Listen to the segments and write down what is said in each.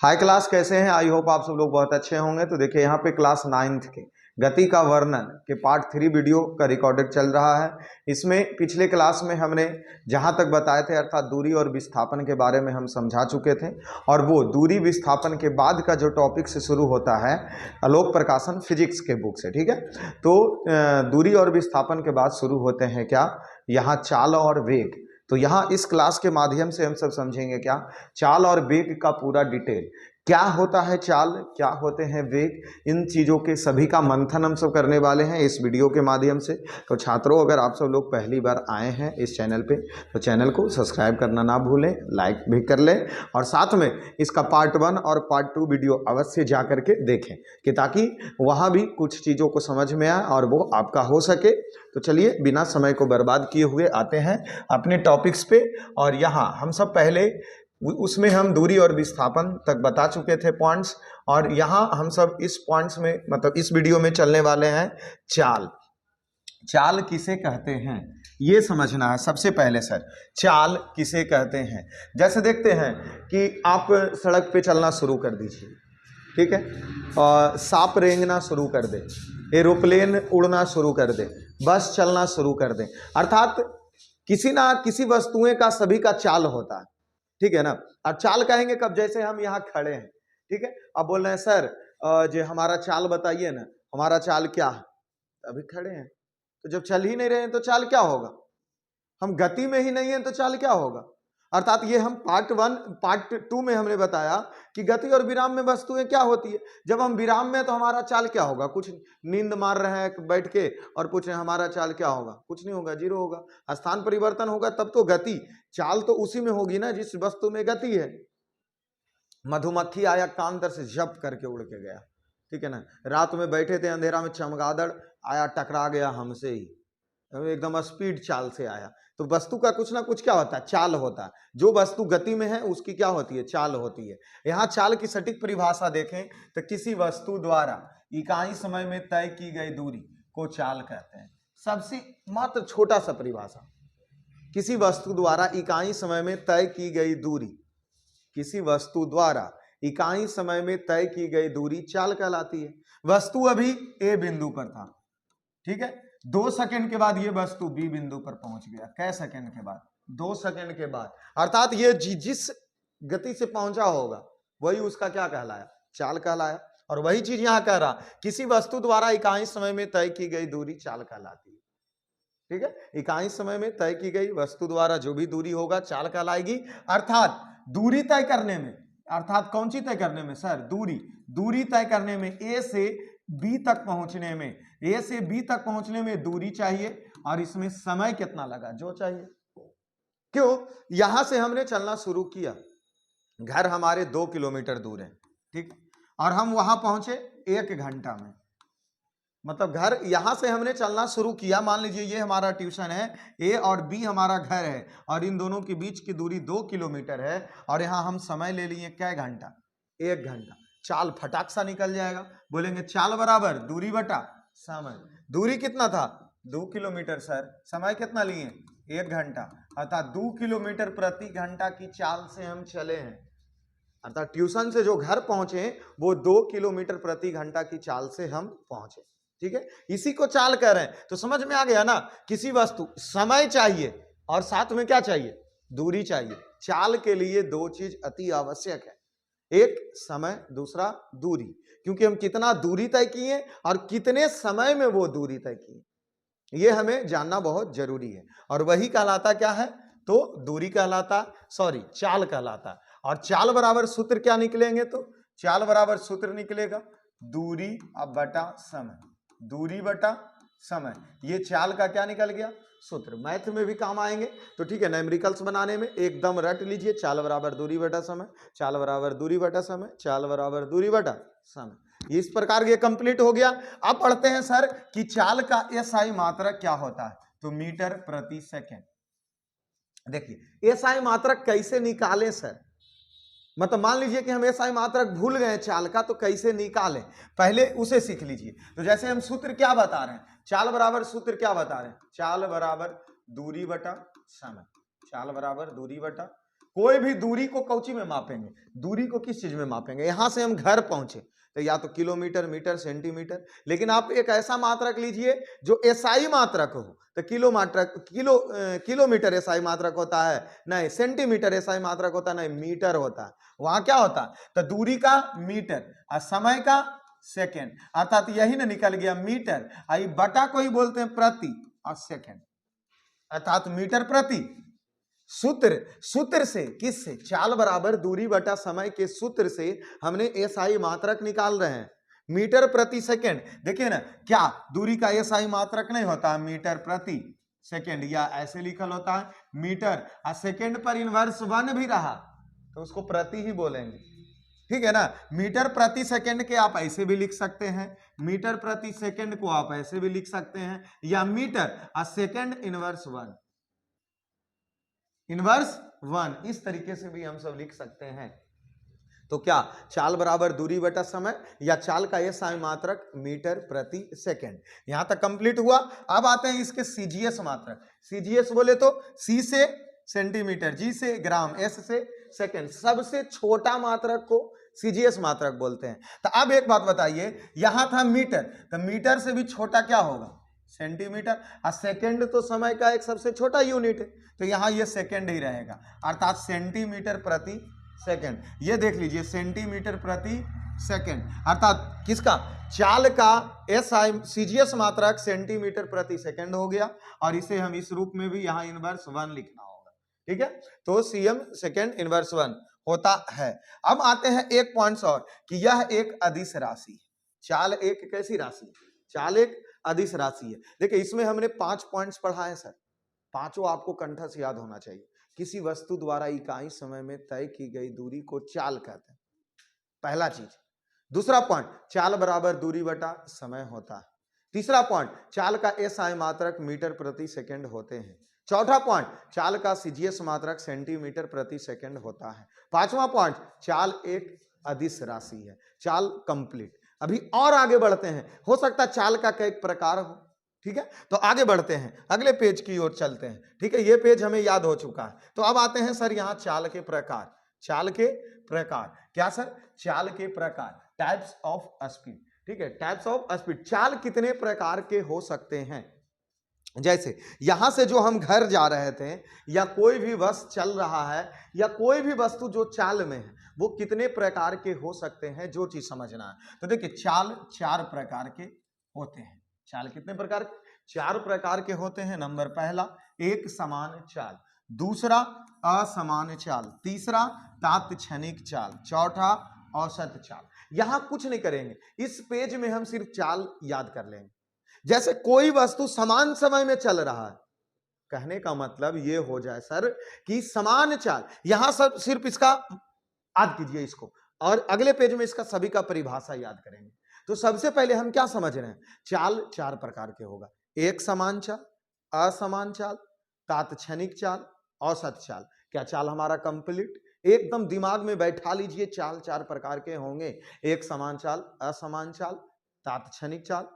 High class कैसे हैं? I hope आप सब लोग बहुत अच्छे होंगे। तो देखिए यहाँ पे क्लास 9th के गति का वर्णन के पार्ट 3 वीडियो का रिकॉर्डेड चल रहा है। इसमें पिछले क्लास में हमने जहाँ तक बताए थे अर्थात दूरी और विस्थापन के बारे में हम समझा चुके थे, और वो दूरी विस्थापन के बाद का जो टॉपिक से शुरू होता है आलोक प्रकाशन फिजिक्स के बुक से, ठीक है। तो दूरी और विस्थापन के बाद शुरू होते हैं क्या, यहाँ चाल और वेग। तो यहाँ इस क्लास के माध्यम से हम सब समझेंगे क्या, चाल और वेग का पूरा डिटेल, क्या होता है चाल, क्या होते हैं वेग, इन चीज़ों के सभी का मंथन हम सब करने वाले हैं इस वीडियो के माध्यम से। तो छात्रों, अगर आप सब लोग पहली बार आए हैं इस चैनल पे तो चैनल को सब्सक्राइब करना ना भूलें, लाइक भी कर लें, और साथ में इसका पार्ट 1 और पार्ट 2 वीडियो अवश्य जा करके देखें कि ताकि वहाँ भी कुछ चीज़ों को समझ में आए और वो आपका हो सके। तो चलिए बिना समय को बर्बाद किए हुए आते हैं अपने टॉपिक्स पे। और यहाँ हम सब पहले उसमें हम दूरी और विस्थापन तक बता चुके थे पॉइंट्स, और यहाँ हम सब इस पॉइंट्स में मतलब इस वीडियो में चलने वाले हैं चाल। चाल किसे कहते हैं ये समझना है सबसे पहले सर। चाल किसे कहते हैं? जैसे देखते हैं कि आप सड़क पे चलना शुरू कर दीजिए, ठीक है, और सांप रेंगना शुरू कर दे, एरोप्लेन उड़ना शुरू कर दे, बस चलना शुरू कर दे, अर्थात किसी ना किसी वस्तुएं का सभी का चाल होता है, ठीक है ना। और चाल कहेंगे कब, जैसे हम यहाँ खड़े हैं, ठीक है, अब बोल रहे हैं सर जो हमारा चाल बताइए ना, हमारा चाल क्या है, अभी खड़े हैं। तो जब चल ही नहीं रहे हैं तो चाल क्या होगा, हम गति में ही नहीं है तो चाल क्या होगा। अर्थात ये हम पार्ट 1 पार्ट 2 में हमने बताया कि गति और विराम में वस्तुएं क्या होती है। जब हम विराम में तो हमारा चाल क्या होगा, कुछ नींद मार रहे हैं बैठ के और पूछ रहे हैं हमारा चाल क्या होगा, कुछ नहीं होगा, जीरो होगा। स्थान परिवर्तन होगा तब तो गति, चाल तो उसी में होगी ना जिस वस्तु में गति है। मधुमक्खी आया कांतर से झप करके उड़ के गया, ठीक है ना। रात में बैठे थे अंधेरा में, चमगादड़ आया टकरा गया हमसे ही, एकदम स्पीड चाल से आया। तो वस्तु का कुछ ना कुछ क्या होता है, चाल होता है। जो वस्तु गति में है उसकी क्या होती है, चाल होती है। यहाँ चाल की सटीक परिभाषा देखें तो किसी वस्तु द्वारा इकाई समय में तय की गई दूरी को चाल कहते हैं। सबसे मात्र छोटा सा परिभाषा, किसी वस्तु द्वारा इकाई समय में तय की गई दूरी, किसी वस्तु द्वारा इकाई समय में तय की गई दूरी चाल कहलाती है। वस्तु अभी ए बिंदु पर था, ठीक है, 2 सेकंड के बाद ये वस्तु बी बिंदु पर पहुंच गया। कै सेकंड के बाद, 2 सेकंड के बाद, अर्थात ये जिस गति से पहुंचा होगा वही उसका क्या कहलाया, चाल कहलाया। और वही चीज यहां कह रहा, किसी वस्तु द्वारा इकाई समय में तय की गई दूरी चाल कहलाती है, ठीक है। इकाई समय में तय की गई वस्तु द्वारा जो भी दूरी होगा चाल कहलाएगी। अर्थात दूरी तय करने में, अर्थात कौन सी तय करने में सर, दूरी तय करने में ए से बी तक पहुंचने में, ए से बी तक पहुंचने में दूरी चाहिए, और इसमें समय कितना लगा जो चाहिए। क्यों, यहां से हमने चलना शुरू किया, घर हमारे 2 किलोमीटर दूर है, ठीक, और हम वहां पहुंचे 1 घंटा में। मतलब घर यहां से हमने चलना शुरू किया, मान लीजिए ये हमारा ट्यूशन है, ए और बी हमारा घर है, और इन दोनों के बीच की दूरी 2 किलोमीटर है, और यहां हम समय ले लिए क्या घंटा, 1 घंटा। चाल फटाक सा निकल जाएगा। बोलेंगे चाल बराबर दूरी बटा समय। दूरी कितना था, 2 किलोमीटर सर, समय कितना लिए, 1 घंटा, अर्थात 2 किलोमीटर प्रति घंटा की चाल से हम चले हैं। अर्थात ट्यूशन से जो घर पहुंचे वो 2 किलोमीटर प्रति घंटा की चाल से हम पहुंचे, ठीक है, इसी को चाल कह रहे हैं। तो समझ में आ गया ना, किसी वस्तु समय चाहिए और साथ में क्या चाहिए, दूरी चाहिए। चाल के लिए 2 चीज अति आवश्यक है, एक समय, दूसरा दूरी, क्योंकि हम कितना दूरी तय किए और कितने समय में वो दूरी तय किए, ये हमें जानना बहुत जरूरी है। और वही कहलाता क्या है, तो दूरी कहलाता, सॉरी चाल कहलाता। और चाल बराबर सूत्र क्या निकलेंगे, तो चाल बराबर सूत्र निकलेगा दूरी अब बटा समय, दूरी बटा समय। ये चाल का क्या निकल गया, सूत्र। मैथ में भी काम आएंगे तो ठीक है, न्यूमेरिकल्स बनाने में एकदम रट लीजिए, चाल बराबर दूरी बटा समय, चाल बराबर दूरी बटा समय, चाल बराबर दूरी बटा समय। इस प्रकार ये कंप्लीट हो गया। अब पढ़ते हैं सर कि चाल का एसआई मात्रक क्या होता है, तो मीटर प्रति सेकेंड। देखिए एसआई मात्रक कैसे निकालें सर, मतलब मान लीजिए कि हम एसआई मात्रक भूल गए चाल का, तो कैसे निकालें, पहले उसे सीख लीजिए। तो जैसे हम सूत्र क्या बता रहे हैं, चाल बराबर सूत्र क्या बता रहे हैं, चाल बराबर दूरी बटा समय, चाल बराबर दूरी बटा, कोई भी दूरी को कौची में मापेंगे, दूरी को किस चीज में मापेंगे, यहां से हम घर पहुंचे तो या तो किलोमीटर, मीटर, सेंटीमीटर, लेकिन आप एक ऐसा मात्रक लीजिए जो एसआई मात्रक हो, तो किलोमीटर एसआई मात्रक होता है, नहीं सेंटीमीटर एसआई मात्रक होता है, नहीं मीटर होता है। वहां क्या होता है, तो दूरी का मीटर और समय का सेकेंड, अर्थात यही ना निकल गया मीटर, आई बटा को ही बोलते हैं प्रति और सेकेंड, अर्थात मीटर प्रति। सूत्र से, किससे, चाल बराबर दूरी बटा समय के सूत्र से हमने एसआई मात्रक निकाल रहे हैं, मीटर प्रति सेकेंड। देखिए ना, क्या दूरी का एसआई मात्रक नहीं होता मीटर प्रति सेकेंड, या ऐसे लिखल होता है मीटर, और सेकेंड पर इनवर्स 1 भी रहा तो उसको प्रति ही बोलेंगे, ठीक है ना। मीटर प्रति सेकेंड के आप ऐसे भी लिख सकते हैं, मीटर प्रति सेकेंड को आप ऐसे भी लिख सकते हैं, या मीटर और सेकेंड इनवर्स 1, इस तरीके से भी हम सब लिख सकते हैं। तो क्या, चाल बराबर दूरी बटा समय, या चाल का एसआई मात्रक मीटर प्रति सेकेंड। यहां तक कंप्लीट हुआ। अब आते हैं इसके सीजीएस मात्रक। सीजीएस बोले तो सी से सेंटीमीटर, जी से ग्राम, एस से सेकेंड, सबसे छोटा मात्रक को सीजीएस मात्रक बोलते हैं। तो अब एक बात बताइए, यहां था मीटर, तो मीटर से भी छोटा क्या होगा, सेंटीमीटर, और सेकेंड तो समय का एक सबसे छोटा यूनिट है, तो यहां ये सेकेंड ही रहेगा, अर्थात सेंटीमीटर प्रति सेकेंड। ये देख लीजिए, सेंटीमीटर प्रति सेकेंड, अर्थात किसका, चाल का एसआई सीजीएस मात्रक सेंटीमीटर प्रति सेकेंड हो गया, और इसे हम इस रूप में भी यहां इनवर्स 1 लिखना होगा, ठीक है। तो सीएम सेकेंड इनवर्स 1 होता है। अब आते हैं एक पॉइंट्स और, कि यह एक अदिश राशि है। चाल एक कैसी राशि है, चाल एक अदिश राशि है। देखिए इसमें हमने 5 पॉइंट्स पढ़ा है सर, पांचों आपको कंठस्थ याद होना चाहिए। किसी वस्तु द्वारा इकाई समय में तय की गई दूरी को चाल कहते हैं, पहला चीज। दूसरा पॉइंट, चाल बराबर दूरी बटा समय होता है। तीसरा पॉइंट, चाल का एसआई मात्रक मीटर प्रति सेकेंड होते हैं। चौथा पॉइंट, चाल का सीजीएस मात्रक सेंटीमीटर प्रति सेकेंड होता है। पांचवा पॉइंट, चाल एक अदिश राशि है। चाल कंप्लीट। अभी और आगे बढ़ते हैं, हो सकता है चाल का कई प्रकार हो, ठीक है। तो आगे बढ़ते हैं, अगले पेज की ओर चलते हैं, ठीक है। ये पेज हमें याद हो चुका है। तो अब आते हैं सर यहाँ चाल के प्रकार। चाल के प्रकार क्या सर, चाल के प्रकार, टाइप्स ऑफ स्पीड, ठीक है, टाइप्स ऑफ स्पीड। चाल कितने प्रकार के हो सकते हैं, जैसे यहां से जो हम घर जा रहे थे, या कोई भी बस चल रहा है, या कोई भी वस्तु जो चाल में है, वो कितने प्रकार के हो सकते हैं, जो चीज समझना है। तो देखिए चाल 4 प्रकार के होते हैं। चाल कितने प्रकार के, 4 प्रकार के होते हैं। नंबर पहला, एक समान चाल। दूसरा, असमान चाल। तीसरा, तात्क्षणिक चाल। चौथा, औसत चाल। यहां कुछ नहीं करेंगे, इस पेज में हम सिर्फ चाल याद कर लेंगे। जैसे कोई वस्तु समान समय में चल रहा है, कहने का मतलब ये हो जाए सर कि समान चाल, यहां सब सिर्फ इसका याद कीजिए इसको, और अगले पेज में इसका सभी का परिभाषा याद करेंगे। तो सबसे पहले हम क्या समझ रहे हैं, चाल 4 प्रकार के होगा। एक समान चाल, असमान चाल, तात्क्षणिक चाल, औसत चाल। क्या चाल हमारा कंप्लीट, एकदम दिमाग में बैठा लीजिए, चाल 4 प्रकार के होंगे। एक समान चाल, असमान चाल, तात्क्षणिक चाल,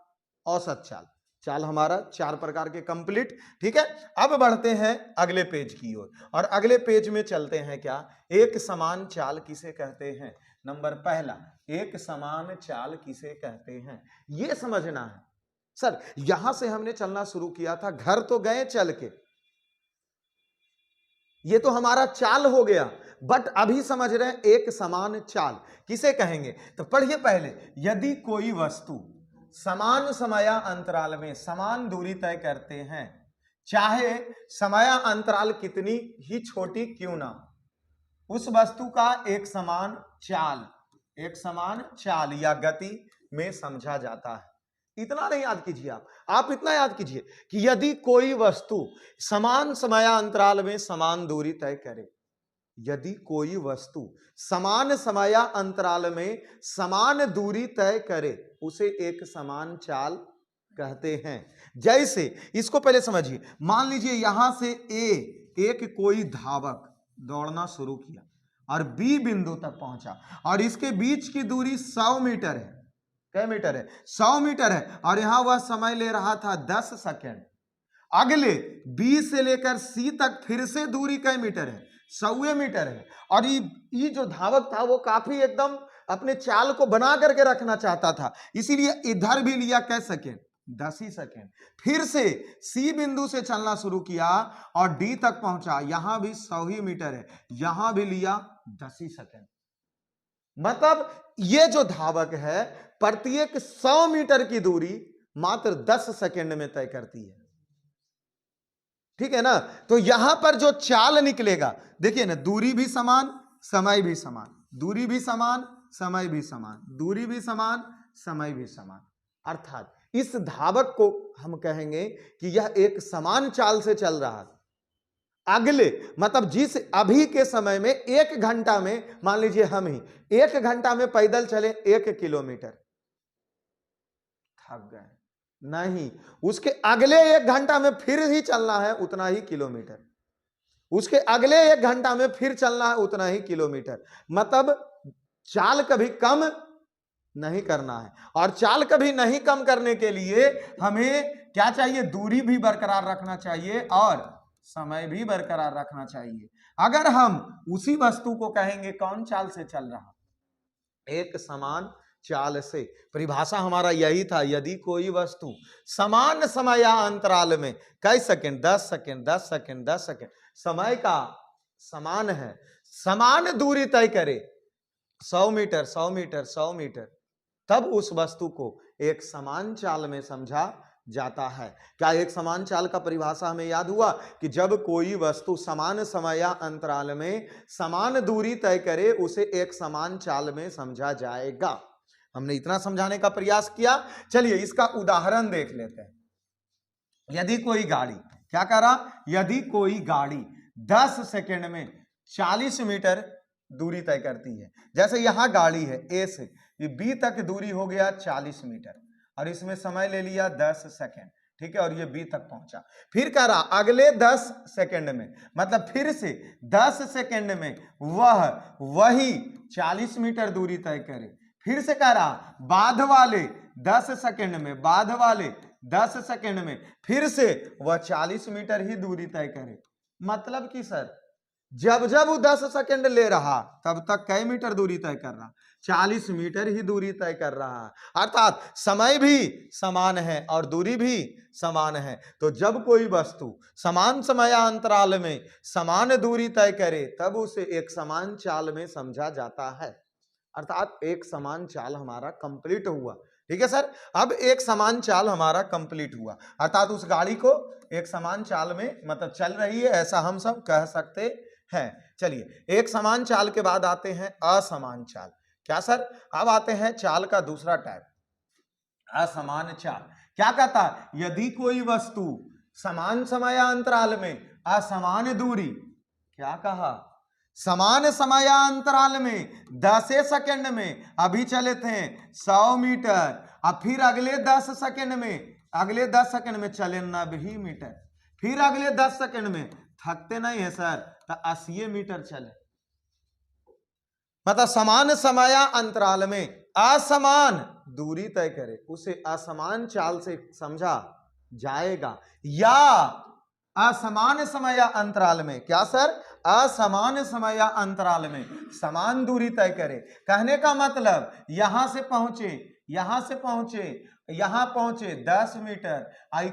औसत चाल। चाल हमारा 4 प्रकार के कंप्लीट, ठीक है। अब बढ़ते हैं अगले पेज की ओर, और अगले पेज में चलते हैं। क्या एक समान चाल किसे कहते हैं, नंबर पहला, एक समान चाल किसे कहते हैं, यह समझना है सर। यहां से हमने चलना शुरू किया था, घर तो गए चल के, ये तो हमारा चाल हो गया, बट अभी समझ रहे हैं एक समान चाल किसे कहेंगे। तो पढ़िए पहले, यदि कोई वस्तु समान समय अंतराल में समान दूरी तय करते हैं, चाहे समय अंतराल कितनी ही छोटी क्यों ना, उस वस्तु का एक समान चाल या गति में समझा जाता है। इतना नहीं याद कीजिए आप इतना याद कीजिए कि यदि कोई वस्तु समान समय अंतराल में समान दूरी तय करे, यदि कोई वस्तु समान समय अंतराल में समान दूरी तय करे, उसे एक समान चाल कहते हैं। जैसे इसको पहले समझिए, मान लीजिए यहां से एक कोई धावक दौड़ना शुरू किया और बी बिंदु तक पहुंचा, और इसके बीच की दूरी 100 मीटर है। क्या मीटर है, 100 मीटर है, और यहां वह समय ले रहा था 10 सेकेंड। अगले बी से लेकर सी तक फिर से दूरी कई मीटर है, 100 मीटर है। और ये जो धावक था वो काफी एकदम अपने चाल को बना करके रखना चाहता था, इसीलिए इधर भी लिया कै सेकेंड, 10 ही सेकेंड। फिर से सी बिंदु से चलना शुरू किया और डी तक पहुंचा, यहां भी 100 ही मीटर है, यहां भी लिया 10 ही सेकेंड। मतलब ये जो धावक है प्रत्येक 100 मीटर की दूरी मात्र 10 सेकेंड में तय करती है, ठीक है ना। तो यहां पर जो चाल निकलेगा, देखिए ना, दूरी भी समान, समय भी समान, दूरी भी समान, समय भी समान, दूरी भी समान, समय भी समान। अर्थात इस धावक को हम कहेंगे कि यह एक समान चाल से चल रहा है। अगले मतलब जिस अभी के समय में 1 घंटा में, मान लीजिए हम ही 1 घंटा में पैदल चले 1 किलोमीटर, थक गए, नहीं, उसके अगले 1 घंटा में फिर ही चलना है उतना ही किलोमीटर, उसके अगले 1 घंटा में फिर चलना है उतना ही किलोमीटर। मतलब चाल कभी कम नहीं करना है, और चाल कभी नहीं कम करने के लिए हमें क्या चाहिए, दूरी भी बरकरार रखना चाहिए और समय भी बरकरार रखना चाहिए। अगर हम उसी वस्तु को कहेंगे कौन चाल से चल रहा, एक समान चाल से, परिभाषा हमारा यही था, यदि कोई वस्तु समान समय अंतराल में कई सेकंड, 10 सेकंड, 10 सेकंड, 10 सेकंड समय का समान है, समान दूरी तय करे, 100 मीटर, 100 मीटर, 100 मीटर, तब उस वस्तु को एक समान चाल में समझा जाता है। क्या एक समान चाल का परिभाषा हमें याद हुआ कि जब कोई वस्तु समान समय अंतराल में समान दूरी तय करे उसे एक समान चाल में समझा जाएगा। हमने इतना समझाने का प्रयास किया। चलिए इसका उदाहरण देख लेते हैं। यदि कोई गाड़ी क्या कर रहा, यदि कोई गाड़ी 10 सेकंड में 40 मीटर दूरी तय करती है, जैसे यहां गाड़ी है ए से ये बी तक दूरी हो गया 40 मीटर और इसमें समय ले लिया 10 सेकंड, ठीक है, और ये बी तक पहुंचा, फिर कह रहा अगले 10 सेकंड में, मतलब फिर से 10 सेकंड में वह वही 40 मीटर दूरी तय करे। फिर से कह रहा बाद वाले 10 सेकंड में, बाद वाले 10 सेकंड में फिर से वह 40 मीटर ही दूरी तय करे। मतलब कि सर जब जब वो 10 सेकंड ले रहा तब तक कई मीटर दूरी तय कर रहा, 40 मीटर ही दूरी तय कर रहा है। अर्थात समय भी समान है और दूरी भी समान है। तो जब कोई वस्तु समान समय अंतराल में समान दूरी तय करे तब उसे एक समान चाल में समझा जाता है। अर्थात एक समान चाल हमारा कंप्लीट हुआ, ठीक है सर। अब एक समान चाल हमारा कंप्लीट हुआ, अर्थात उस गाड़ी को एक समान चाल में मतलब चल रही है, ऐसा हम सब कह सकते हैं। चलिए एक समान चाल के बाद आते हैं असमान चाल। क्या सर, अब आते हैं चाल का दूसरा टाइप, असमान चाल। क्या कहता है, यदि कोई वस्तु समान समय अंतराल में असमान दूरी, क्या कहा, समान समय अंतराल में 10 सेकंड में अभी चले थे 100 मीटर, अब फिर अगले 10 सेकंड में, अगले 10 सेकंड में चले 90 मीटर, फिर अगले 10 सेकंड में थकते नहीं है सर तो 80 मीटर चले। मतलब समान समय अंतराल में असमान दूरी तय करे उसे असमान चाल से समझा जाएगा। या असमान समय अंतराल में, क्या सर, असमान समय अंतराल में समान दूरी तय करे। कहने का मतलब यहां से पहुंचे, यहां से पहुंचे, यहां पहुंचे 10 मीटर,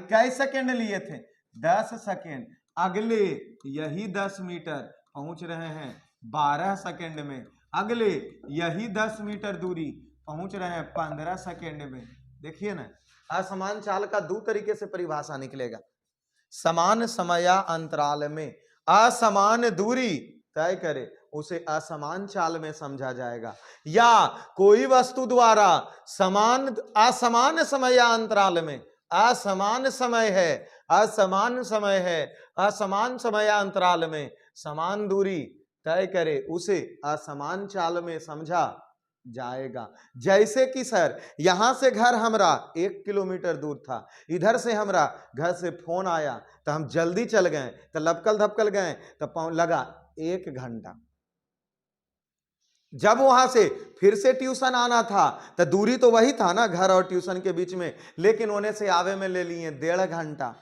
कई सेकंड लिए थे 10 सेकंड, अगले यही 10 मीटर पहुंच रहे हैं 12 सेकंड में, अगले यही 10 मीटर दूरी पहुंच रहे हैं 15 सेकंड में। देखिए ना, असमान चाल का दो तरीके से परिभाषा निकलेगा। समान समय अंतराल में असमान दूरी तय करे उसे असमान चाल में समझा जाएगा। या कोई वस्तु द्वारा समान असमान समय अंतराल में असमान समय है, असमान समय है, असमान समय अंतराल में समान दूरी तय करे उसे असमान चाल में समझा जाएगा। जैसे कि सर यहां से घर हमरा 1 किलोमीटर दूर था, इधर से हमरा घर से फोन आया तो हम जल्दी चल गए तो लपकल धपकल गए तो लगा 1 घंटा। जब वहां से फिर से ट्यूशन आना था तो दूरी तो वही था ना घर और ट्यूशन के बीच में, लेकिन होने से आवे में ले लिए 1.5 घंटा।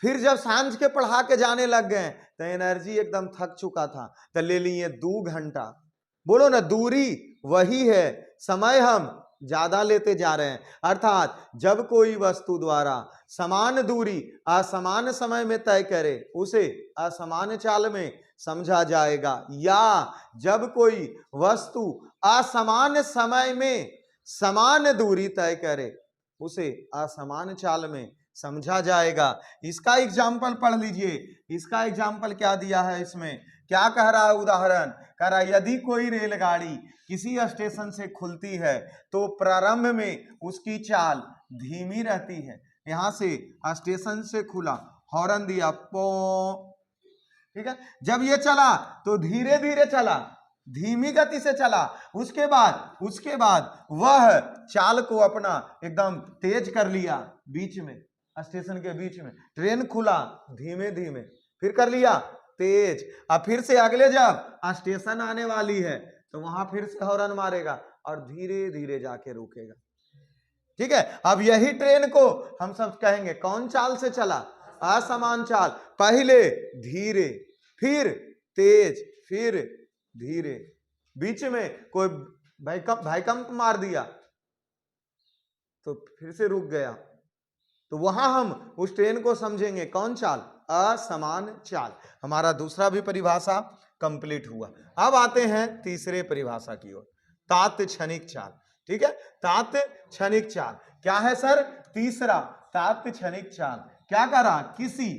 फिर जब सांझ के पढ़ा के जाने लग गए तो एनर्जी एकदम थक चुका था, तो ले लिए 2 घंटा। बोलो ना, दूरी वही है, समय हम ज्यादा लेते जा रहे हैं। अर्थात जब कोई वस्तु द्वारा समान दूरी असमान समय में तय करे उसे असमान चाल में समझा जाएगा, या जब कोई वस्तु असमान समय में समान दूरी तय करे उसे असमान चाल में समझा जाएगा। इसका एग्जाम्पल पढ़ लीजिए। इसका एग्जाम्पल क्या दिया है, इसमें क्या कह रहा है, उदाहरण कह रहा है, यदि कोई रेलगाड़ी किसी स्टेशन से खुलती है तो प्रारंभ में उसकी चाल धीमी रहती है। यहां से स्टेशन से खुला, हॉर्न दिया, पो, ठीक है। जब ये चला तो धीरे धीरे चला, धीमी गति से चला। उसके बाद वह चाल को अपना एकदम तेज कर लिया। बीच में, स्टेशन के बीच में ट्रेन खुला, धीमे धीमे, फिर कर लिया तेज। अब फिर से अगले जब स्टेशन आने वाली है तो वहां फिर से हॉर्न मारेगा और धीरे धीरे जाके रुकेगा। ठीक है। अब यही ट्रेन को हम सब कहेंगे कौन चाल से चला, असमान चाल। पहले धीरे, फिर तेज, फिर धीरे, बीच में कोई भूकंप मार दिया तो फिर से रुक गया, तो वहां हम उस ट्रेन को समझेंगे कौन चाल, असमान चाल। हमारा दूसरा भी परिभाषा कंप्लीट हुआ। अब आते हैं तीसरे परिभाषा की ओर, तात्क्षणिक चाल। ठीक है, तात्क्षणिक चाल क्या है सर? तीसरा, तात्क्षणिक चाल क्या करा, किसी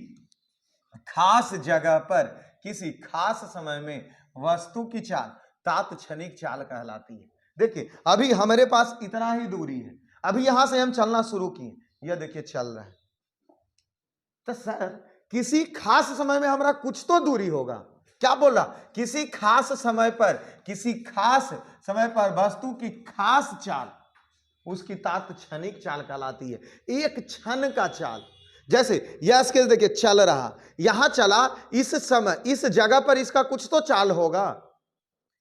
खास जगह पर किसी खास समय में वस्तु की चाल तात्क्षणिक चाल कहलाती है। देखिए अभी हमारे पास इतना ही दूरी है, अभी यहां से हम चलना शुरू किए, यह देखिए चल रहा है, तो सर किसी खास समय में हमारा कुछ तो दूरी होगा। क्या बोला? किसी खास समय पर, किसी खास समय पर वस्तु की खास चाल उसकी तात्क्षणिक चाल कहलाती है। एक क्षण का चाल, जैसे यह स्केच देखिए चल रहा, यहां चला, इस समय इस जगह पर इसका कुछ तो चाल होगा।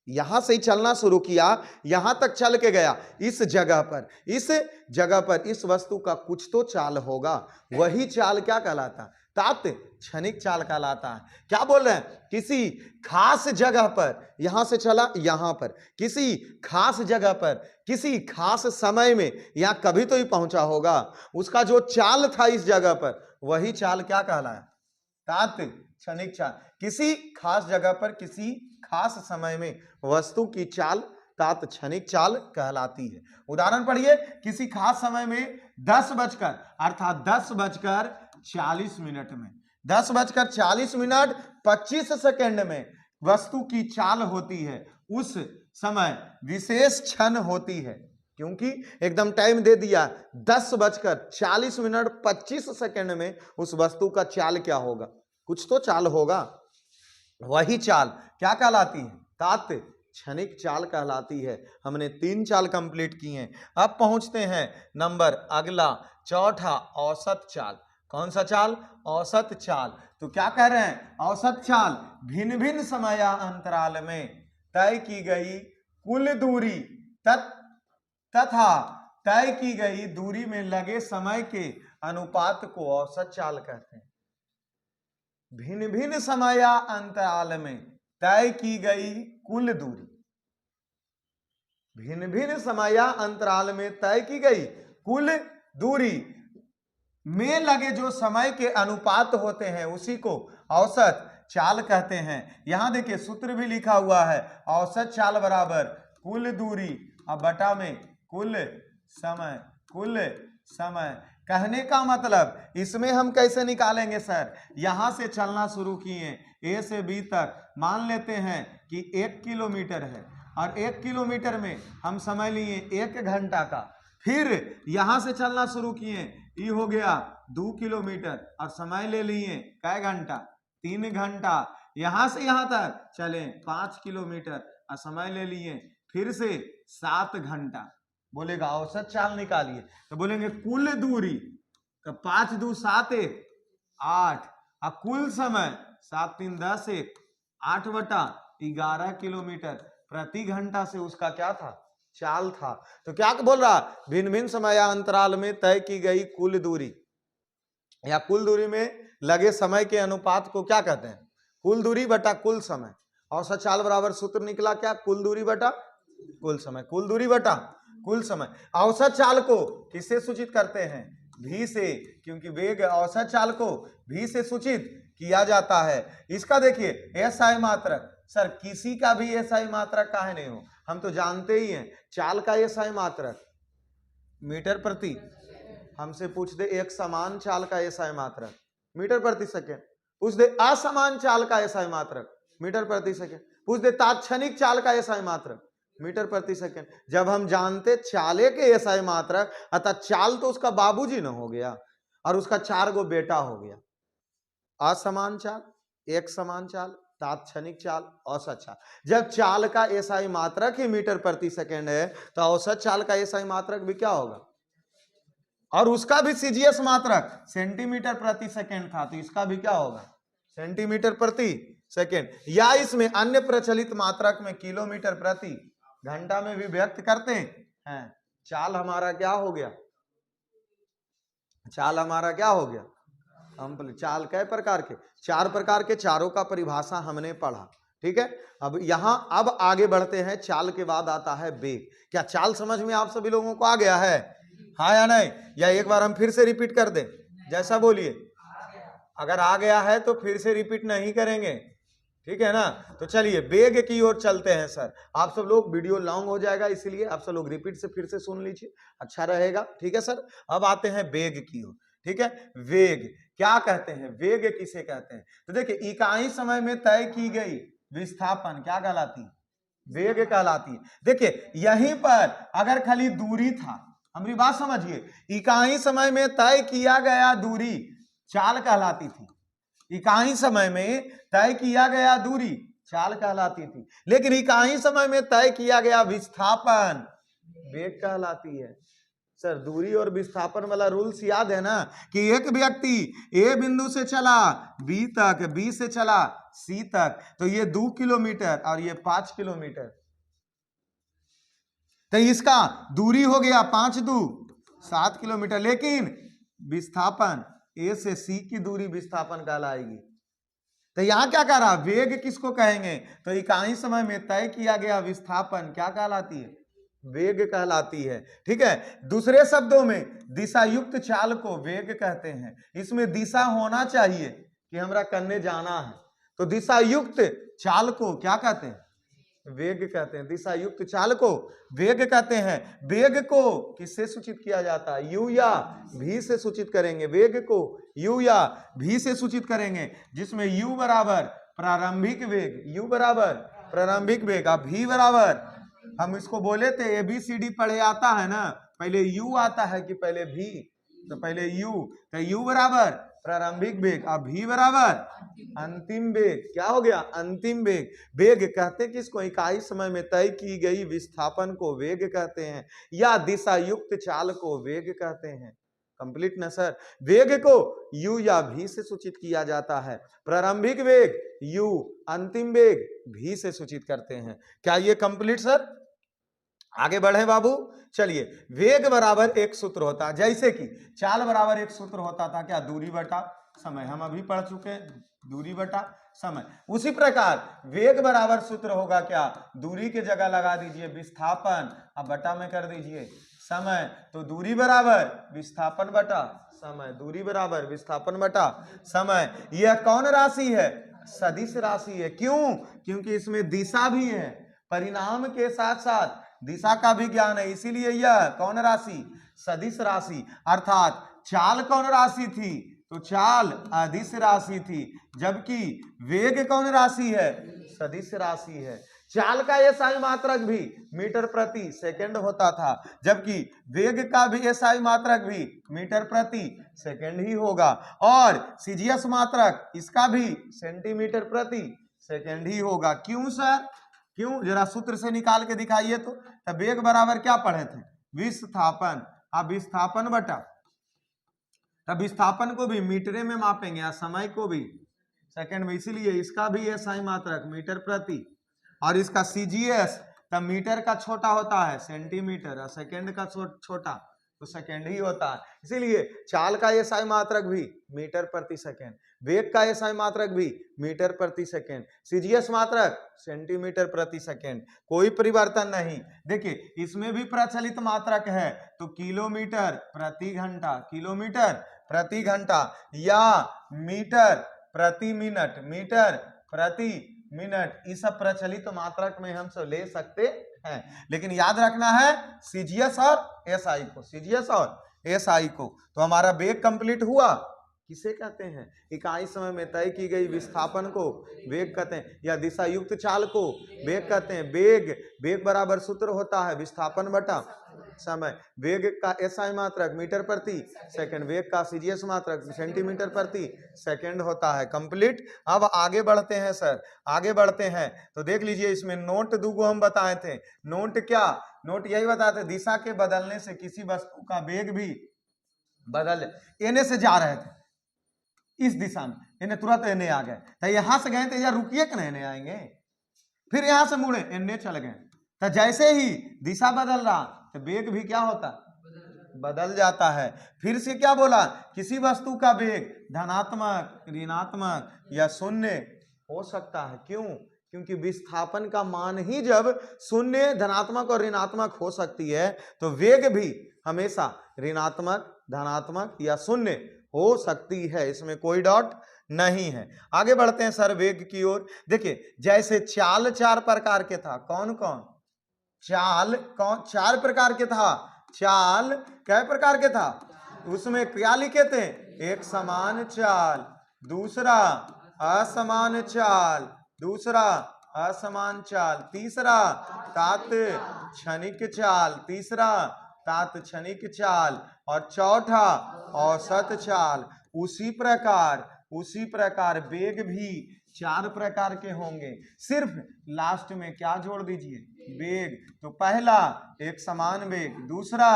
यहां से ही चलना शुरू किया, यहां तक चल के गया, इस जगह पर इस वस्तु का कुछ तो चाल होगा। वही चाल क्या कहलाता है? तात्क्षणिक चाल कहलाता है। क्या बोल रहे हैं? किसी खास जगह पर, यहां से चला यहां पर, किसी खास जगह पर किसी खास समय में यहां कभी तो ही पहुंचा होगा, उसका जो चाल था इस जगह पर, वही चाल क्या कहलाया? तात्क्षणिक चाल। किसी खास जगह पर किसी खास समय में वस्तु की चाल तात्क्षणिक चाल कहलाती है। उदाहरण पढ़िए, किसी खास समय में 10 अर्थात 10:40 में 10:40 25 सेकंड में वस्तु की चाल होती है। उस समय विशेष क्षण होती है, क्योंकि एकदम टाइम दे दिया 10:40 25 सेकंड में उस वस्तु का चाल क्या होगा? कुछ तो चाल होगा। वही चाल क्या कहलाती है? तात्क्षणिक चाल कहलाती है। हमने 3 चाल कंप्लीट की हैं। अब पहुंचते हैं नंबर अगला, चौथा, औसत चाल। कौन सा चाल? औसत चाल। तो क्या कह रहे हैं? औसत चाल भिन्न भिन्न समय अंतराल में तय की गई कुल दूरी तथा तय की गई दूरी में लगे समय के अनुपात को औसत चाल कहते हैं। भिन्न भिन्न समय अंतराल में तय की गई कुल दूरी, भिन्न भिन्न समय अंतराल में तय की गई कुल दूरी में लगे जो समय के अनुपात होते हैं उसी को औसत चाल कहते हैं। यहां देखिए सूत्र भी लिखा हुआ है, औसत चाल बराबर कुल दूरी अब बटा में कुल समय। कुल समय कहने का मतलब इसमें हम कैसे निकालेंगे सर? यहां से चलना शुरू किए ए से बी तक, मान लेते हैं कि 1 किलोमीटर है और 1 किलोमीटर में हम समय लिए 1 घंटा का। फिर यहां से चलना शुरू किए, ये हो गया 2 किलोमीटर और समय ले लिए कै घंटा? 3 घंटा। यहां से यहां तक चले 5 किलोमीटर और समय ले लिए फिर से 7 घंटा। बोलेगा औसत चाल निकालिए, तो बोलेंगे कुल दूरी, तो 5 2 7 1 8 और कुल समय 7 3 10 1 8/11 किलोमीटर प्रति घंटा से उसका क्या था? चाल था। तो क्या बोल रहा? भिन्न भिन्न समय अंतराल में तय की गई कुल दूरी या कुल दूरी में लगे समय के अनुपात को क्या कहते हैं? कुल दूरी बटा कुल समय। औसत चाल बराबर सूत्र निकला क्या? कुल दूरी बटा कुल समय। कुल दूरी बटा कुल समय। औसत चाल को किससे सूचित करते हैं? भी से, क्योंकि वेग औसत चाल को भी से सूचित किया जाता है। इसका देखिए एसआई मात्रक, सर किसी का भी एसआई मात्रक काहे नहीं हो, हम तो जानते ही हैं चाल का एसआई मात्रक मीटर प्रति, हमसे पूछ दे एक समान चाल का एसआई मात्रक मीटर प्रति सेकेंड, पूछ दे असमान चाल का एसआई मात्रक मीटर प्रति सेकेंड, पूछ दे तात्क्षणिक चाल का एसआई मात्रक मीटर प्रति सेकेंड। जब हम जानते चाले के एसआई मात्रक, अतः चाल तो उसका बाबूजी न हो गया और उसका 4 गो बेटा हो गया। असमान चाल, एक समान चाल, तात्क्षणिक चाल, औसत चाल। जब चाल का एसआई मात्रक ही मीटर प्रति सेकेंड है तो औसत चाल का एसआई मात्रक भी क्या होगा? और उसका भी सीजीएस मात्रक सेंटीमीटर प्रति सेकेंड था, तो इसका भी क्या होगा? सेंटीमीटर प्रति सेकेंड। या इसमें अन्य प्रचलित मात्रक में किलोमीटर प्रति घंटा में भी व्यक्त करते हैं। चाल हमारा क्या हो गया? चाल हमारा क्या हो गया? चाल कई प्रकार के? 4 प्रकार के, चारों का परिभाषा हमने पढ़ा। ठीक है, अब यहां अब आगे बढ़ते हैं। चाल के बाद आता है वेग। क्या चाल समझ में आप सभी लोगों को आ गया है? हाँ या नहीं? या एक बार हम फिर से रिपीट कर दें? जैसा बोलिए, अगर आ गया है तो फिर से रिपीट नहीं करेंगे, ठीक है ना? तो चलिए वेग की ओर चलते हैं। सर आप सब लोग, वीडियो लॉन्ग हो जाएगा इसलिए आप सब लोग रिपीट से फिर से सुन लीजिए, अच्छा रहेगा। ठीक है सर, अब आते हैं वेग की ओर। ठीक है, वेग क्या कहते हैं? वेग किसे कहते हैं? तो देखिए इकाई समय में तय की गई विस्थापन क्या कहलाती है? वेग कहलाती है। देखिए यहीं पर अगर खाली दूरी था, हमारी बात समझिए, इकाई समय में तय किया गया दूरी चाल कहलाती थी। इकाई समय में तय किया गया दूरी चाल कहलाती थी, लेकिन इकाई समय में तय किया गया विस्थापन वेग कहलाती है। सर दूरी और विस्थापन वाला रूल्स याद है ना, कि एक व्यक्ति ए बिंदु से चला बी तक, बी से चला सी तक, तो ये 2 किलोमीटर और ये 5 किलोमीटर, तो इसका दूरी हो गया 5 2 7 किलोमीटर, लेकिन विस्थापन ए से सी की दूरी विस्थापन कहलाएगी। तो यहां क्या कह रहा? वेग किसको कहेंगे? तो इकाई समय में तय किया गया विस्थापन क्या कहलाती है? वेग कहलाती है। ठीक है, दूसरे शब्दों में दिशा युक्त चाल को वेग कहते हैं। इसमें दिशा होना चाहिए कि हमरा कन्ने जाना है, तो दिशा युक्त चाल को क्या कहते हैं? वेग कहते हैं। दिशा युक्त चाल को वेग कहते हैं। वेग को किससे सूचित किया जाता है? यू या भी से सूचित करेंगे। वेग को यू या भी से सूचित करेंगे, जिसमें यू बराबर प्रारंभिक वेग, यू बराबर प्रारंभिक वेग, अब भी बराबर, हम इसको बोले थे ABCD पढ़े आता है ना, पहले यू आता है कि पहले भी? तो पहले यू, तो यू बराबर प्रारंभिक वेग, अब भी बराबर अंतिम वेग। क्या हो गया? अंतिम वेग। वेग कहते हैं किसको? इकाई समय में तय की गई विस्थापन को वेग कहते हैं, या दिशा युक्त चाल को वेग कहते हैं। कंप्लीट ना सर? वेग को u या v से सूचित किया जाता है। प्रारंभिक वेग u, अंतिम वेग v से सूचित करते हैं। क्या ये कंप्लीट सर? आगे बढ़े बाबू, चलिए। वेग बराबर एक सूत्र होता है, जैसे कि चाल बराबर एक सूत्र होता था क्या? दूरी बटा समय, हम अभी पढ़ चुके हैं, दूरी बटा समय। उसी प्रकार वेग बराबर सूत्र होगा क्या? दूरी के जगह लगा दीजिए विस्थापन, अब बटा में कर दीजिए समय, तो दूरी बराबर विस्थापन बटा समय, दूरी बराबर विस्थापन बटा समय। यह कौन राशि है? सदिश राशि है। क्यों? क्योंकि इसमें दिशा भी है, परिणाम के साथ साथ दिशा का भी ज्ञान है, इसीलिए यह कौन राशि? सदिश राशि। अर्थात चाल कौन राशि थी? तो चाल अदिश राशि थी, जबकि वेग कौन राशि है? सदिश राशि है। चाल का एसआई मात्रक भी मीटर प्रति सेकंड होता था, जबकि वेग का भी एसआई मात्रक भी मीटर प्रति सेकंड ही होगा, और सीजीएस मात्रक इसका भी सेंटीमीटर प्रति सेकंड ही होगा। क्यों सर? क्यों? जरा सूत्र से निकाल के दिखाइए तो। वेग बराबर क्या पढ़े थे? विस्थापन, अब विस्थापन बटा, तब विस्थापन को भी मीटरे में मापेंगे और समय को भी सेकंड में, इसीलिए इसका भी एसआई मात्रक मीटर प्रति, और इसका सीजीएस तब मीटर का छोटा होता है सेंटीमीटर और सेकंड का छोटा तो सेकेंड ही होता है। इसीलिए चाल का एसआई मात्रक भी मीटर प्रति सेकेंड, वेग का एसआई मात्रक भी मीटर प्रति सेकेंड, सीजीएस मात्रक सेंटीमीटर प्रति सेकेंड, कोई परिवर्तन नहीं। देखिए इसमें भी प्रचलित मात्रक है तो किलोमीटर प्रति घंटा, किलोमीटर प्रति घंटा या मीटर प्रति मिनट, मीटर प्रति मिनट, इस सब प्रचलित मात्रक में हम सब ले सकते हैं। लेकिन याद रखना है सीजीएस और एसआई को, सीजीएस और एसआई को। तो हमारा वेग कंप्लीट हुआ। किसे कहते हैं? इकाई समय में तय की गई विस्थापन को वेग कहते हैं, या दिशा युक्त चाल को वेग कहते हैं। वेग, वेग बराबर सूत्र होता है विस्थापन बटा समय। वेग का एसआई मात्रक मीटर प्रति सेकंड, वेग का सीजीएस मात्रक सेंटीमीटर प्रति सेकंड होता है। कंप्लीट। अब आगे बढ़ते हैं सर, आगे बढ़ते हैं तो देख लीजिए इसमें नोट दूगो हम बताए थे। नोट क्या? नोट यही बताते दिशा के बदलने से किसी वस्तु का वेग भी बदल, एने से जा रहे थे इस दिशा में, इन्हें तुरंत एने आ गए, तो यहां से गए थे या रुकिए कि नहीं आएंगे, फिर यहां से मुड़े एने चल गए, तो जैसे ही दिशा बदल रहा तो वेग भी क्या होता? बदल जाता है। फिर से क्या बोला? किसी वस्तु का वेग धनात्मक, ऋणात्मक या शून्य हो सकता है। क्यों? क्योंकि विस्थापन का मान ही जब शून्य, धनात्मक और ऋणात्मक हो सकती है तो वेग भी हमेशा ऋणात्मक, धनात्मक या शून्य हो सकती है, इसमें कोई डाउट नहीं है। आगे बढ़ते हैं सर वेग की ओर। देखिए जैसे चाल 4 प्रकार के था, कौन कौन? चाल कौन 4 प्रकार के था? चाल कै प्रकार के था? उसमें क्या लिखे थे? एक समान चाल, दूसरा असमान चाल, दूसरा असमान चाल, तीसरा तात्क्षणिक चाल, तीसरा तात्क्षणिक चाल और चौथा औसत चाल। उसी प्रकार वेग भी 4 प्रकार के होंगे, सिर्फ लास्ट में क्या जोड़ दीजिए? वेग। तो पहला एक समान वेग, दूसरा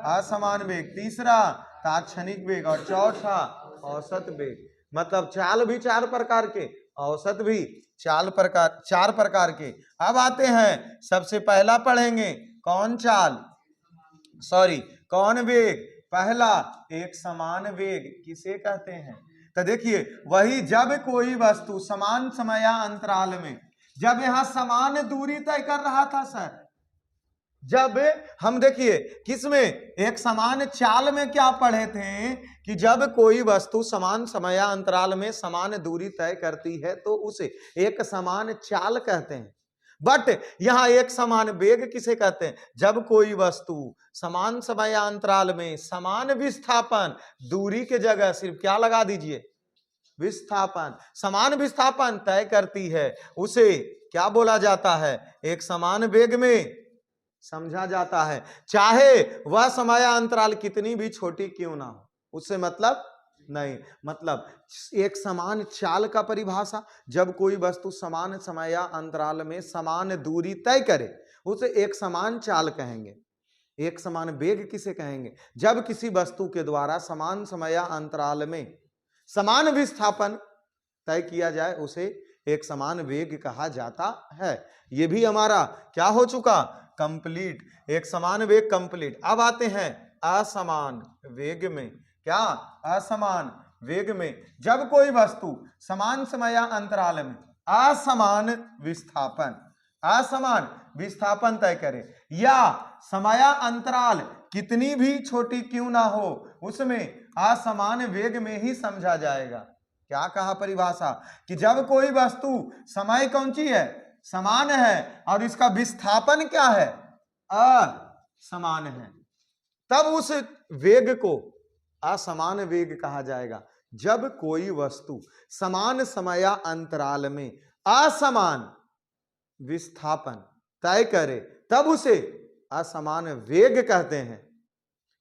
असमान वेग, तीसरा तात्क्षणिक वेग और चौथा औसत वेग। मतलब चाल भी 4 प्रकार के, औसत भी 4 प्रकार के। अब आते हैं सबसे पहला पढ़ेंगे कौन चाल, सॉरी कौन वेग? पहला एक समान वेग किसे कहते हैं? तो देखिए वही जब कोई वस्तु समान समयांतराल में, जब यहां समान दूरी तय कर रहा था सर, जब हम देखिए किसमें एक समान चाल में क्या पढ़े थे कि जब कोई वस्तु समान समयांतराल में समान दूरी तय करती है तो उसे एक समान चाल कहते हैं। बट यहां एक समान वेग किसे कहते हैं? जब कोई वस्तु समान समयांतराल में समान विस्थापन, दूरी के जगह सिर्फ क्या लगा दीजिए? विस्थापन, समान विस्थापन तय करती है, उसे क्या बोला जाता है? एक समान वेग में समझा जाता है, चाहे वह समयांतराल कितनी भी छोटी क्यों ना हो, उससे मतलब नहीं। मतलब एक समान चाल का परिभाषा, जब कोई वस्तु समान समयांतराल में समान दूरी तय करे उसे एक समान चाल कहेंगे। एक समान वेग किसे कहेंगे? जब किसी वस्तु के द्वारा समान समयांतराल में समान विस्थापन तय किया जाए उसे एक समान वेग कहा जाता है। यह भी हमारा क्या हो चुका? कंप्लीट। एक समान वेग कंप्लीट। अब आते हैं असमान वेग में। क्या? असमान वेग में जब कोई वस्तु समान समयांतराल में असमान विस्थापन तय करे या समयांतराल कितनी भी छोटी क्यों ना हो उसमें असमान वेग में ही समझा जाएगा। क्या कहा परिभाषा? कि जब कोई वस्तु समय कौन सी है? समान है और इसका विस्थापन क्या है? असमान है, तब उस वेग को असमान वेग कहा जाएगा। जब कोई वस्तु समान समयांतराल में असमान विस्थापन तय करे तब उसे असमान वेग कहते हैं।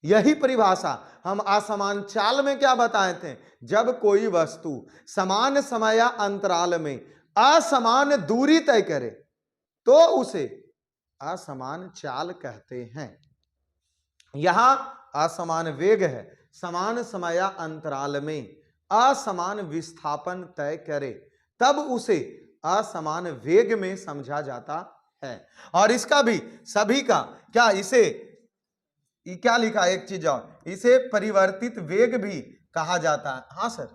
यही परिभाषा हम असमान चाल में क्या बताए थे? जब कोई वस्तु समान समयांतराल में असमान दूरी तय करे तो उसे असमान चाल कहते हैं। यहां असमान वेग है, समान समयांतराल में असमान विस्थापन तय करे तब उसे असमान वेग में समझा जाता है। और इसका भी सभी का क्या, इसे ये क्या लिखा है, एक चीज और, इसे परिवर्तित वेग भी कहा जाता है। हाँ सर,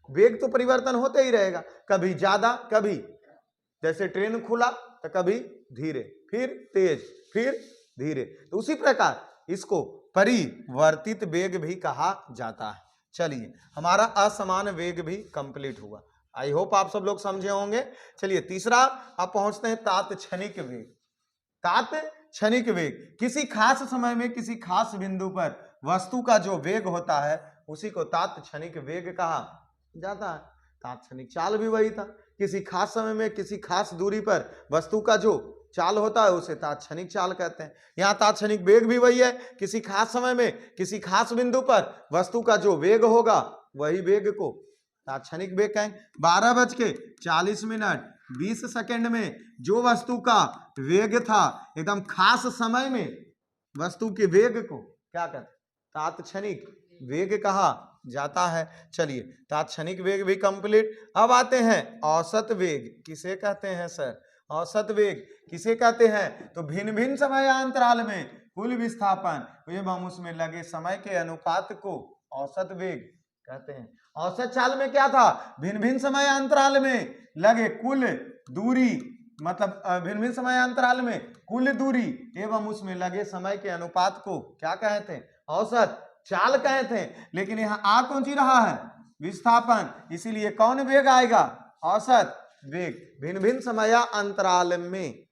वेग तो परिवर्तन होते ही रहेगा, कभी ज्यादा कभी, जैसे ट्रेन खुला तो कभी धीरे, फिर तेज, फिर धीरे, तो उसी प्रकार इसको परिवर्तित वेग भी कहा जाता है। चलिए, हमारा असमान वेग भी कंप्लीट हुआ। आई होप आप सब लोग समझे होंगे। चलिए तीसरा अब पहुंचते हैं तात्क्षणिक वेग। तात्क्षणिक वेग किसी खास समय में किसी खास बिंदु पर वस्तु का जो वेग होता है उसी को तात्क्षणिक वेग कहा जाता है। तात्क्षणिक चाल भी वही था, किसी खास समय में किसी खास दूरी पर वस्तु का जो चाल होता है उसे तात्क्षणिक चाल कहते हैं। यहाँ तात्क्षणिक वेग भी वही है, किसी खास समय में किसी खास बिंदु पर वस्तु का जो वेग होगा वही वेग को तात्क्षणिक वेग कहेंगे। 12:40 में जो वस्तु का वेग था एकदम खास समय में वस्तु के वेग को क्या कहते हैं, तात्क्षणिक वेग कहा जाता है। चलिए तात्क्षणिक वेग भी कंप्लीट। अब आते हैं औसत वेग, किसे कहते हैं सर, औसत वेग किसे कहते हैं, तो भिन्न भिन्न समयांतराल में कुल विस्थापन एवं उसमें लगे समय के अनुपात को औसत वेग कहते हैं। औसत चाल में क्या था, भिन्न भिन्न समयांतराल में लगे कुल दूरी, मतलब भिन्न भिन्न समयांतराल में कुल दूरी एवं उसमें लगे समय के अनुपात को क्या कहते हैं, औसत चाल कहते हैं। लेकिन यहाँ आ कौन सी रहा है, विस्थापन, इसीलिए कौन वेग आएगा, औसत वेग। भिन्न भिन्न समयांतराल में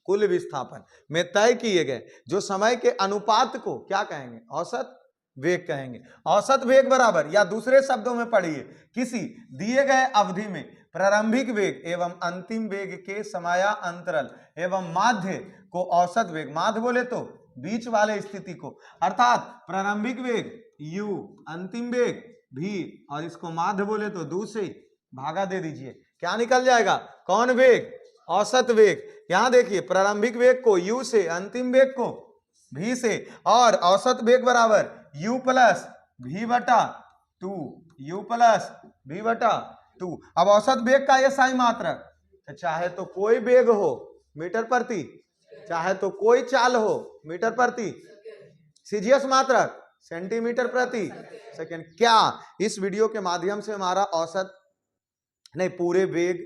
कुल विस्थापन में तय किए गए जो समय के अनुपात को क्या कहेंगे, औसत वेग कहेंगे। औसत वेग बराबर, या दूसरे शब्दों में पढ़िए, किसी दिए गए अवधि में प्रारंभिक वेग एवं अंतिम वेग के समयांतराल एवं माध्य को औसत वेग, माध्य बोले तो बीच वाले स्थिति को, अर्थात प्रारंभिक वेग u, अंतिम वेग v, और इसको माध्य बोले तो 2 से भागा दे दीजिए, क्या निकल जाएगा, कौन वेग, औसत वेग। यहां देखिए प्रारंभिक वेग को u से, अंतिम वेग को v से, और औसत वेग बराबर u प्लस v बटा 2, u प्लस v बटा 2। अब औसत वेग का SI मात्रक, तो चाहे तो कोई वेग हो मीटर प्रति, चाहे तो कोई चाल हो मीटर प्रति, सीजीएस मात्रक सेंटीमीटर प्रति सेकंड। क्या इस वीडियो के माध्यम से हमारा औसत नहीं, पूरे वेग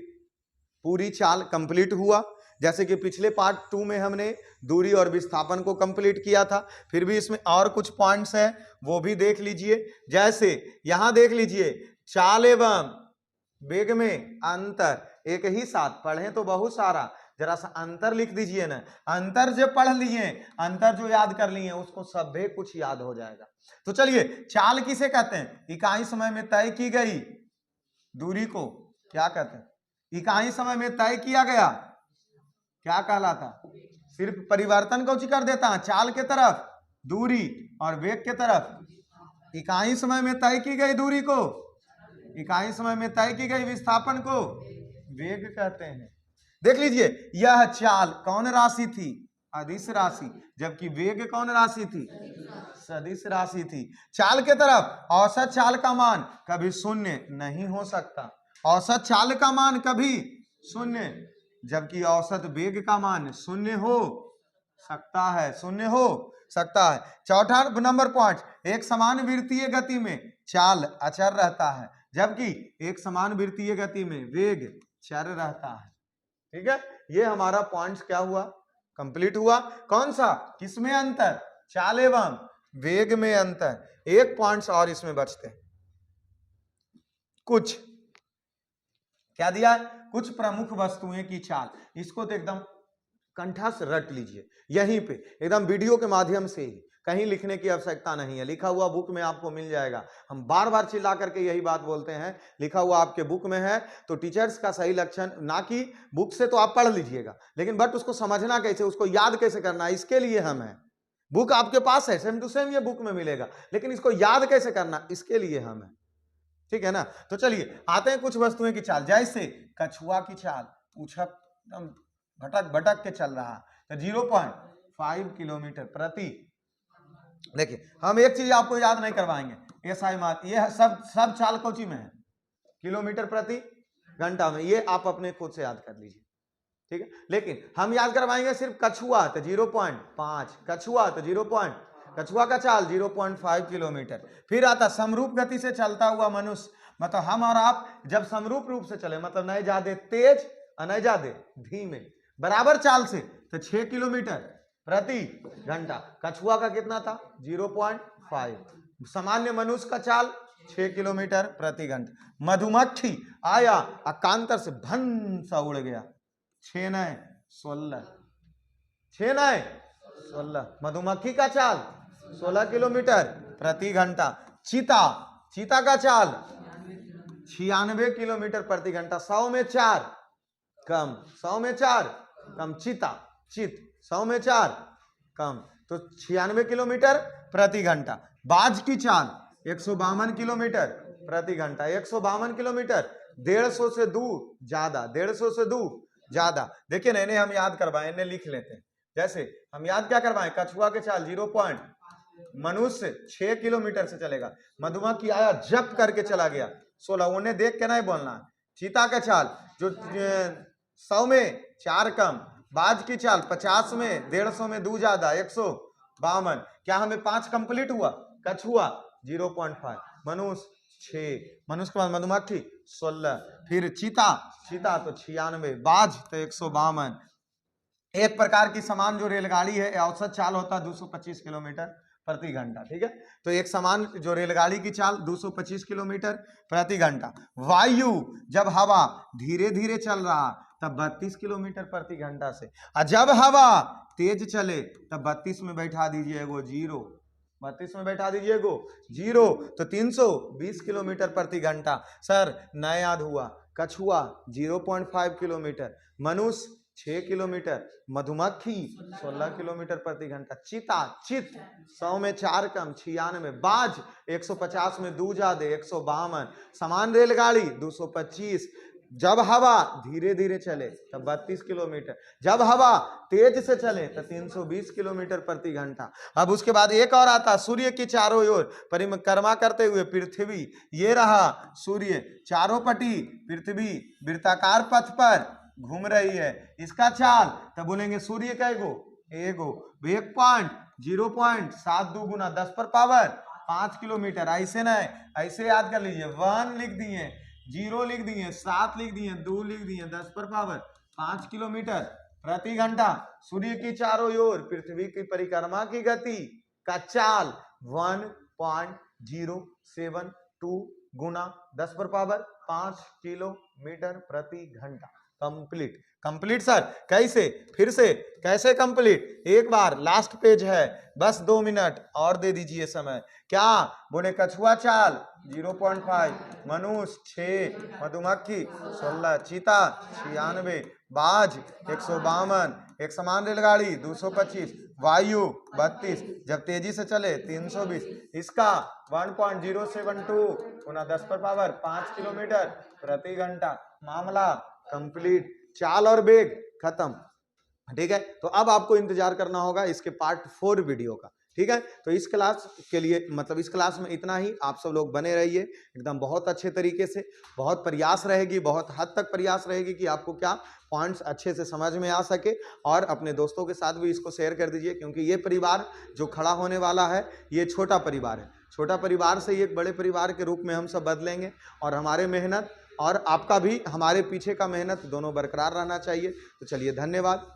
पूरी चाल कंप्लीट हुआ। जैसे कि पिछले पार्ट 2 में हमने दूरी और विस्थापन को कंप्लीट किया था, फिर भी इसमें और कुछ पॉइंट्स हैं वो भी देख लीजिए। जैसे यहां देख लीजिए, चाल एवं वेग में अंतर, एक ही साथ पढ़े तो बहुत सारा, जरा सा अंतर लिख दीजिए ना, अंतर जो पढ़ लिए, अंतर जो याद कर लिए उसको सभे कुछ याद हो जाएगा। तो चलिए, चाल किसे कहते हैं, इकाई समय में तय की गई दूरी को क्या कहते हैं, इकाई समय में तय किया गया क्या कहलाता, सिर्फ परिवर्तन को कर देता है, चाल के तरफ दूरी और वेग के तरफ। इकाई समय में तय की गई दूरी को, इकाई समय में तय की गई विस्थापन को वेग कहते हैं। देख लीजिए, यह चाल कौन राशि थी, अदिश राशि, जबकि वेग कौन राशि थी, सदिश राशि थी। चाल के तरफ औसत चाल का मान कभी शून्य नहीं हो सकता, औसत चाल का मान कभी शून्य, जबकि औसत वेग का मान शून्य हो सकता है, शून्य हो सकता है। चौथा नंबर पॉइंट, एक समान वृत्तीय गति में चाल अचर रहता है, जबकि एक समान वृत्तीय गति में वेग चर रहता है। ठीक है, ये हमारा पॉइंट्स क्या हुआ, कंप्लीट हुआ। कौन सा, किसमें अंतर, चाल एवं वेग में अंतर। एक पॉइंट्स और इसमें बचते हैं, कुछ क्या दिया है, कुछ प्रमुख वस्तुएं की चाल। इसको तो एकदम कंठस्थ रट लीजिए, यहीं पे एकदम वीडियो के माध्यम से ही, कहीं लिखने की आवश्यकता नहीं है, लिखा हुआ बुक में आपको मिल जाएगा। हम बार बार चिल्ला करके यही बात बोलते हैं, लिखा हुआ आपके बुक में है। तो टीचर्स का सही लक्षण ना कि बुक से तो आप पढ़ लीजिएगा, लेकिन बट उसको समझना कैसे, उसको याद कैसे करना, इसके लिए हम हैं। बुक आपके पास है, सेम टू सेम ये बुक में मिलेगा, लेकिन इसको याद कैसे करना, इसके लिए हम हैं। ठीक है ना। तो चलिए आते हैं कुछ वस्तुएं की चाल, जैसे कछुआ की चाल, पूछक भटक भटक के चल रहा है, तो 0.5 किलोमीटर प्रति। देखिए, हम एक चीज आपको याद नहीं करवाएंगे, एसआई मात, ये सब चाल कोची में है, किलोमीटर प्रति घंटा में, ये आप अपने खुद से याद कर लीजिए। ठीक है। लेकिन हम याद करवाएंगे सिर्फ कछुआ तो 0.5, कछुआ तो 0. कछुआ का चाल 0.5 किलोमीटर। फिर आता समरूप गति से चलता हुआ मनुष्य, मतलब हम और आप जब समरूप रूप से चले, मतलब नहीं ज्यादा तेज और नहीं ज्यादा धीमे, बराबर चाल से, तो 6 किलोमीटर प्रति घंटा। कछुआ का कितना था 0.5, सामान्य मनुष्य का चाल 6 किलोमीटर प्रति घंटा। मधुमक्खी आया अकांतर से भन सा उड़ गया, 6 नहीं 16, 6 नहीं 16, मधुमक्खी का चाल 16 किलोमीटर प्रति घंटा। चीता, चीता का चाल 96 किलोमीटर प्रति घंटा। 100 में 4 कम, 100 में 4 कम। चीता, चित 100 में 4 कम, तो 96 किलोमीटर प्रति घंटा। बाज की चाल 152 किलोमीटर प्रति घंटा। 152 किलोमीटर 150 से 2 ज्यादा, 150 से 2 ज्यादा। देखिए इन्हें हम याद करवाएं, इन्हें लिख लेते हैं। जैसे हम याद क्या करवाएं, कछुआ के चाल 0. मनुष्य 6 किलोमीटर से चलेगा, मधुमक्खी आया जप करके चला गया 16, उन्हें देख के नहीं बोलना। चीता का चाल जो 100 में 4 कम, बाज की चाल 50 में 150 में 2 ज्यादा, 152। क्या हमें 5 कंप्लीट हुआ? कछुआ 0.5, मनुष्य 6, मनुष्य के बाद मधुमक्खी 16, फिर चीता, चीता तो 96, बाज तो 152। एक प्रकार की समान जो रेलगाड़ी है औसत चाल होता है 225 किलोमीटर प्रति घंटा, ठीक है। तो एक समान जो रेलगाड़ी की चाल 225 किलोमीटर प्रति घंटा। वायु जब हवा धीरे धीरे चल रहा तब 32 किलोमीटर प्रति घंटा से, और जब हवा तेज चले तब 32 में बैठा दीजिए गो 0, 32 में बैठा दीजिए गो 0, तो 320 किलोमीटर प्रति घंटा। सर न याद हुआ, कछुआ 0.5 किलोमीटर, मनुष्य 6 किलोमीटर, मधुमक्खी 16 किलोमीटर प्रति घंटा। चीता, चित 100 में 4 कम 96, बाज 150 में 2 ज्यादा 152, समान रेलगाड़ी 225। जब हवा धीरे धीरे चले तब 32 किलोमीटर, जब हवा तेज से चले तो 320 किलोमीटर प्रति घंटा। अब उसके बाद एक और आता, सूर्य की चारों ओर परिक्रमा करते हुए पृथ्वी, ये रहा सूर्य, चारों पटी पृथ्वी वृत्ताकार पथ पर घूम रही है, इसका चाल तो बोलेंगे सूर्य का एगो 0.72 गुना 10 पर पावर 5 किलोमीटर। ऐसे नहीं, ऐसे याद कर लीजिए, 1 लिख दिए, 0 लिख दिए, 7 लिख दिए, 2 लिख दिए, 10 पर पावर 5 किलोमीटर प्रति घंटा। सूर्य की चारों ओर पृथ्वी की परिक्रमा की गति का चाल 1.072 गुना 10 पर पावर 5 किलोमीटर प्रति घंटा। कंप्लीट, कंप्लीट सर कैसे, फिर से कैसे कंप्लीट, एक बार लास्ट पेज है, बस 2 मिनट और दे दीजिए समय। क्या बोले, कछुआ चाल 0.5, मनुष्य 6, मधुमक्खी 16, चीता 96, बाज 152, एक समान रेलगाड़ी 225, वायु 32, जब तेजी से चले 320, इसका 1.072 गुना 10 पर पावर 5 किलोमीटर प्रति घंटा। मामला कंप्लीट, चाल और वेग खत्म, ठीक है। तो अब आपको इंतजार करना होगा इसके पार्ट 4 वीडियो का, ठीक है। तो इस क्लास के लिए, मतलब इस क्लास में इतना ही, आप सब लोग बने रहिए एकदम बहुत अच्छे तरीके से। बहुत प्रयास रहेगी, बहुत हद तक प्रयास रहेगी कि आपको क्या पॉइंट्स अच्छे से समझ में आ सके, और अपने दोस्तों के साथ भी इसको शेयर कर दीजिए, क्योंकि ये परिवार जो खड़ा होने वाला है ये छोटा परिवार है। छोटा परिवार से एक बड़े परिवार के रूप में हम सब बदलेंगे, और हमारे मेहनत और आपका भी हमारे पीछे का मेहनत दोनों बरकरार रहना चाहिए। तो चलिए, धन्यवाद।